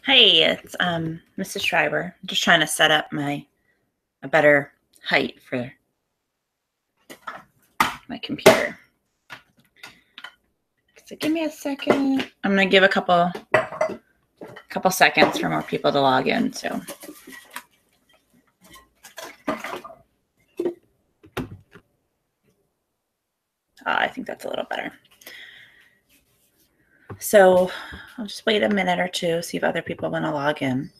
Hey, it's Mrs. Schreiber. I'm just trying to set up a better height for my computer. So give me a second. I'm gonna give a couple seconds for more people to log in. So I think that's a little better. So I'll just wait a minute or two, see if other people want to log in.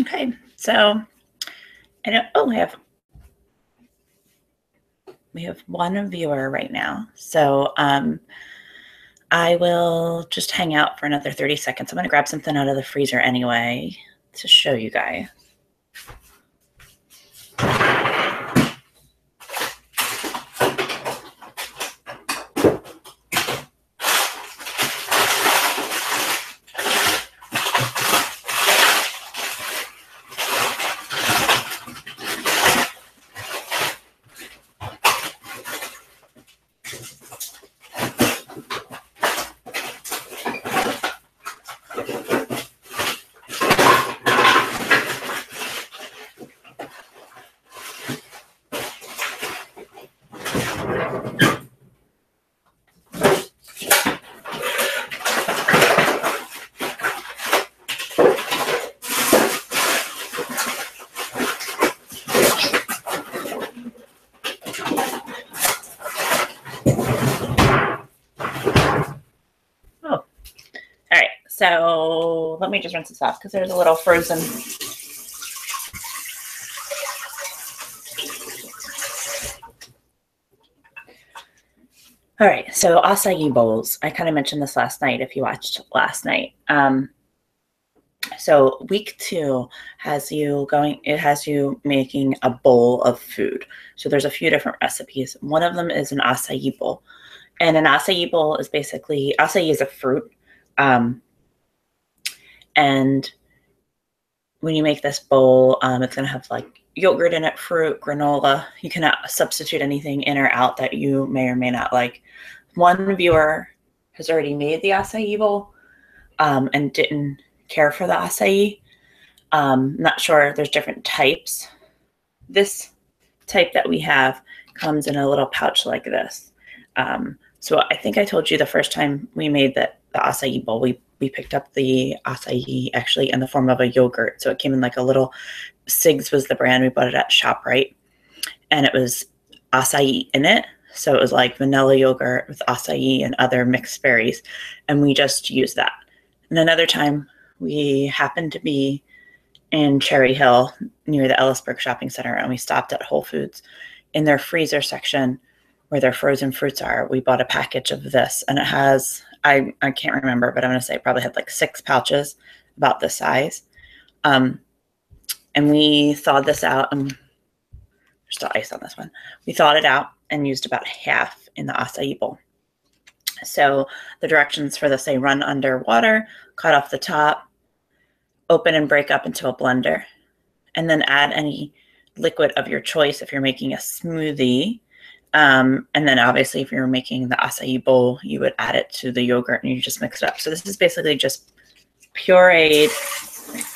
Okay, so I don't. Oh, we have one viewer right now. So I will just hang out for another 30 seconds. I'm gonna grab something out of the freezer anyway to show you guys. So let me just rinse this off because there's a little frozen. All right, so acai bowls. I kind of mentioned this last night if you watched last night. So week 2 has you making a bowl of food. So there's a few different recipes. One of them is an acai bowl. And an acai bowl is basically, acai is a fruit. And when you make this bowl, it's going to have like yogurt in it, fruit, granola. You can substitute anything in or out that you may or may not like. One viewer has already made the acai bowl and didn't care for the acai. Not sure. There's different types. This type that we have comes in a little pouch like this. So I think I told you the first time we made the acai bowl, we picked up the acai actually in the form of a yogurt. So it came in like a little, Sig's was the brand. We bought it at ShopRite. And it was acai in it. So it was like vanilla yogurt with acai and other mixed berries. And we just used that. And another time we happened to be in Cherry Hill near the Ellisburg Shopping Center. And we stopped at Whole Foods in their freezer section where their frozen fruits are. We bought a package of this and it has, I can't remember, but I'm going to say it probably had like 6 pouches about this size. And we thawed this out and there's still ice on this one. We thawed it out and used about half in the acai bowl. So the directions for this say run under water, cut off the top, open and break up into a blender, and then add any liquid of your choice if you're making a smoothie. And then obviously if you're making the acai bowl, you would add it to the yogurt and you just mix it up. So this is basically just pureed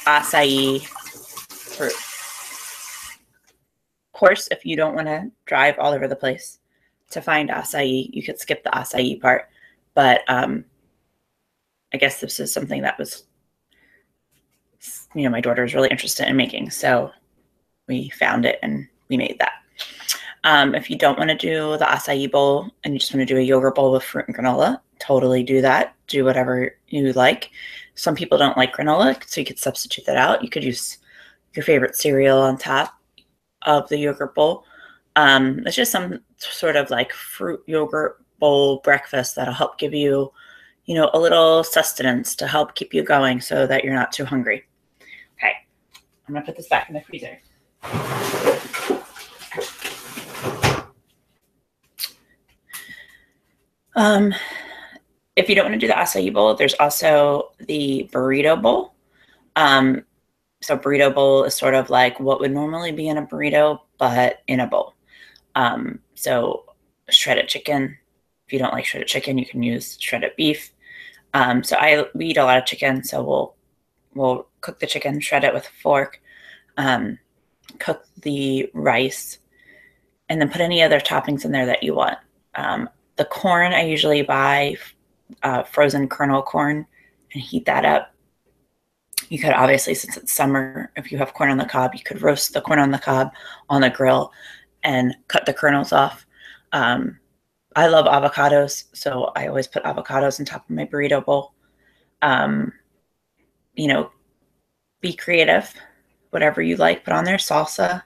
acai fruit. Of course, if you don't want to drive all over the place to find acai, you could skip the acai part. But I guess this is something that was, my daughter was really interested in making. So we found it and we made that. If you don't want to do the acai bowl and you just want to do a yogurt bowl with fruit and granola, totally do that. Do whatever you like. Some people don't like granola, so you could substitute that out. You could use your favorite cereal on top of the yogurt bowl. It's just some sort of like fruit yogurt bowl breakfast that'll help give you, a little sustenance to help keep you going so that you're not too hungry. Okay, I'm gonna put this back in the freezer. If you don't want to do the acai bowl, there's also the burrito bowl. So burrito bowl is sort of like what would normally be in a burrito, but in a bowl. So shredded chicken. If you don't like shredded chicken, you can use shredded beef. So we eat a lot of chicken, so we'll cook the chicken, shred it with a fork, cook the rice, and then put any other toppings in there that you want. The corn, I usually buy frozen kernel corn and heat that up. You could obviously, since it's summer, if you have corn on the cob, you could roast the corn on the cob on the grill and cut the kernels off. I love avocados, so I always put avocados on top of my burrito bowl. Be creative, whatever you like, put on there, salsa,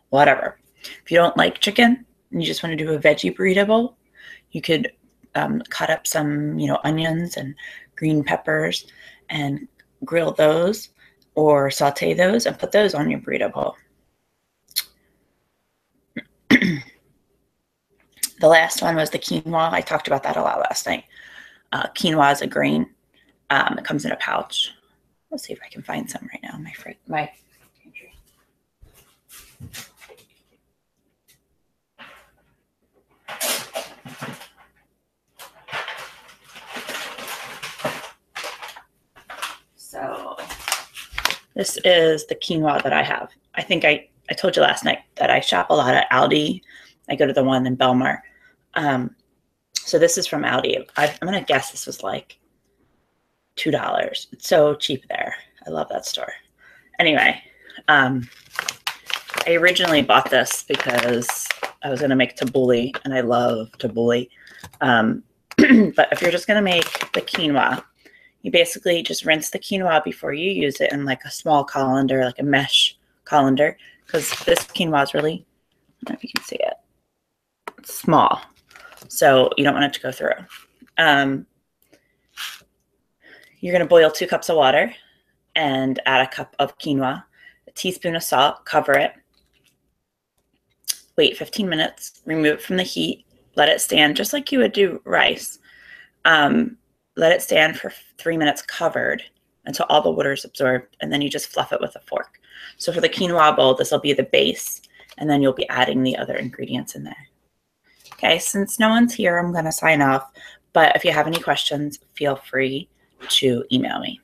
whatever. If you don't like chicken and you just want to do a veggie burrito bowl, you could cut up some, onions and green peppers and grill those or saute those and put those on your burrito bowl. The last one was the quinoa. I talked about that a lot last night. Quinoa is a grain. It comes in a pouch. Let's see if I can find some right now in my pantry. So this is the quinoa that I have. I think I told you last night that I shop a lot at Aldi. I go to the one in Belmar. So this is from Aldi. I'm going to guess this was like $2. It's so cheap there. I love that store. Anyway, I originally bought this because I was going to make tabbouleh, and I love tabbouleh. But if you're just going to make the quinoa, you basically just rinse the quinoa before you use it in like a small colander, like a mesh colander, because this quinoa is really, I don't know if you can see it, it's small, so you don't want it to go through. You're going to boil 2 cups of water and add a cup of quinoa, a teaspoon of salt, cover it, wait 15 minutes, remove it from the heat, let it stand just like you would do rice. Let it stand for 3 minutes covered until all the water is absorbed, and then you just fluff it with a fork. So for the quinoa bowl, this will be the base, and then you'll be adding the other ingredients in there. Okay, since no one's here, I'm going to sign off, but if you have any questions, feel free to email me.